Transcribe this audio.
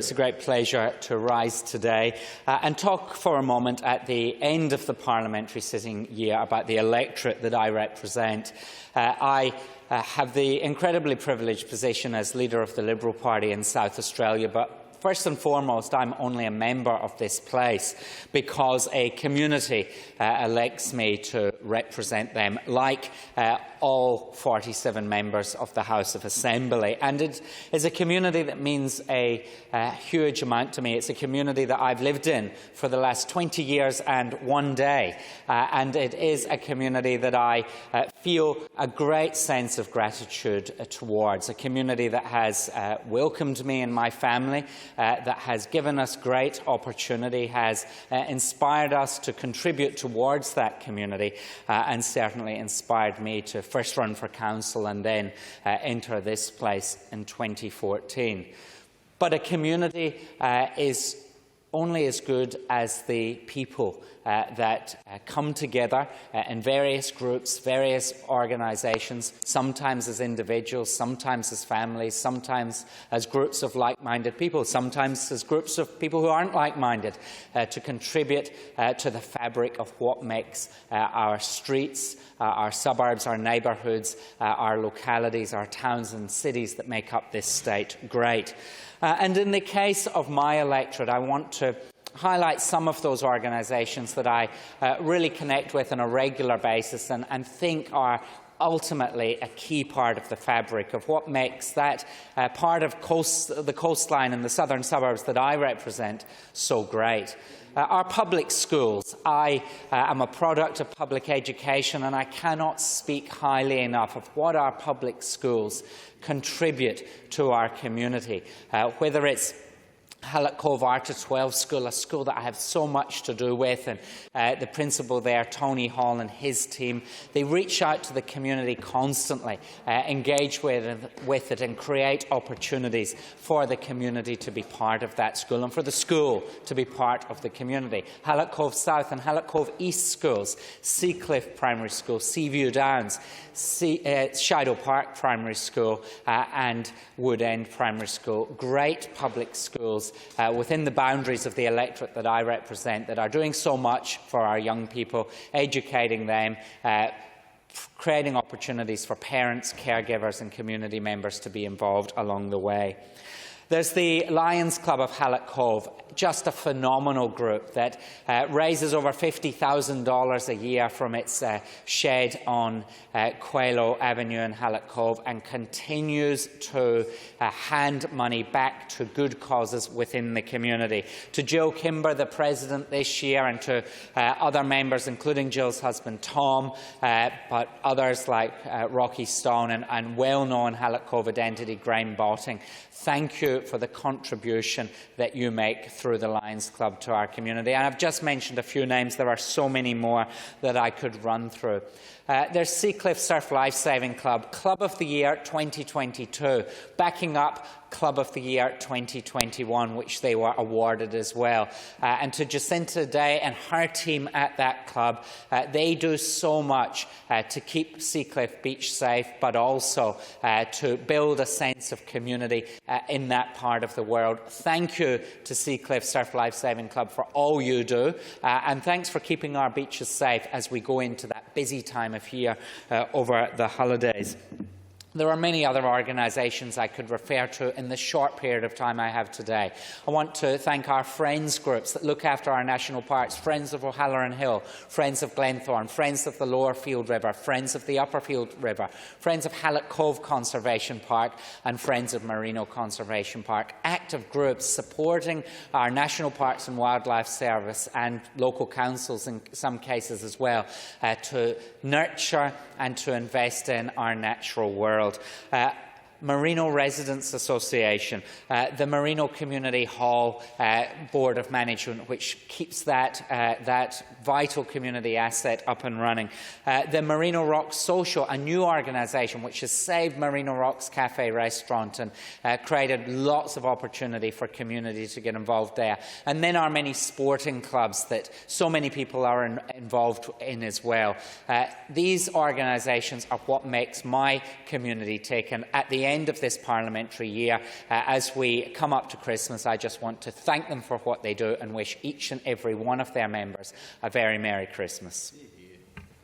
It's a great pleasure to rise today and talk for a moment at the end of the parliamentary sitting year about the electorate that I represent. I have the incredibly privileged position as leader of the Liberal Party in South Australia, but first and foremost, I'm only a member of this place because a community elects me to represent them, like all 47 members of the House of Assembly. And it is a community that means a huge amount to me. It's a community that I've lived in for the last 20 years and one day. And it is a community that I feel a great sense of gratitude towards, a community that has welcomed me and my family, that has given us great opportunity, has inspired us to contribute towards that community, and certainly inspired me to first run for council and then enter this place in 2014. But a community is only as good as the people that come together in various groups, various organisations, sometimes as individuals, sometimes as families, sometimes as groups of like-minded people, sometimes as groups of people who aren't like-minded, to contribute to the fabric of what makes our streets, our suburbs, our neighbourhoods, our localities, our towns and cities that make up this state great. And in the case of my electorate, I want to highlight some of those organisations that I really connect with on a regular basis and think are ultimately a key part of the fabric of what makes that part of the coastline and the southern suburbs that I represent so great. Our public schools. I am a product of public education, and I cannot speak highly enough of what our public schools contribute to our community, whether it's Hallett Cove Arta 12 School, a school that I have so much to do with, and the principal there, Tony Hall, and his team. They reach out to the community constantly, engage with it and create opportunities for the community to be part of that school and for the school to be part of the community. Hallett Cove South and Hallett Cove East schools, Seacliff Primary School, Seaview Downs, Shadow Park Primary School and Wood End Primary School. Great public schools within the boundaries of the electorate that I represent that are doing so much for our young people, educating them, creating opportunities for parents, caregivers and community members to be involved along the way. There's the Lions Club of Hallett Cove, just a phenomenal group that raises over $50,000 a year from its shed on Coelho Avenue in Hallett Cove and continues to hand money back to good causes within the community. To Jill Kimber, the president this year, and to other members, including Jill's husband Tom, but others like Rocky Stone and well-known Hallett Cove identity Graham Botting, thank you for the contribution that you make through the Lions Club to our community. And I've just mentioned a few names. There are so many more that I could run through. There's Seacliff Surf Lifesaving Club, Club of the Year 2022, backing up Club of the Year 2021, which they were awarded as well. And to Jacinta Day and her team at that club, they do so much to keep Seacliff Beach safe, but also to build a sense of community in that part of the world. Thank you to Seacliff Surf Lifesaving Club for all you do, and thanks for keeping our beaches safe as we go into that busy time of year over the holidays. There are many other organisations I could refer to in the short period of time I have today. I want to thank our Friends groups that look after our national parks, Friends of O'Halloran Hill, Friends of Glenthorne, Friends of the Lower Field River, Friends of the Upper Field River, Friends of Hallett Cove Conservation Park and Friends of Merino Conservation Park. Active groups supporting our National Parks and Wildlife Service and local councils in some cases as well to nurture and to invest in our natural world. Merino Residents Association, the Merino Community Hall Board of Management, which keeps that vital community asset up and running. The Merino Rocks Social, a new organisation which has saved Merino Rocks Cafe Restaurant and created lots of opportunity for community to get involved there. And then our many sporting clubs that so many people are involved in as well. These organisations are what makes my community tick, and at the end of this parliamentary year. As we come up to Christmas, I just want to thank them for what they do and wish each and every one of their members a very Merry Christmas.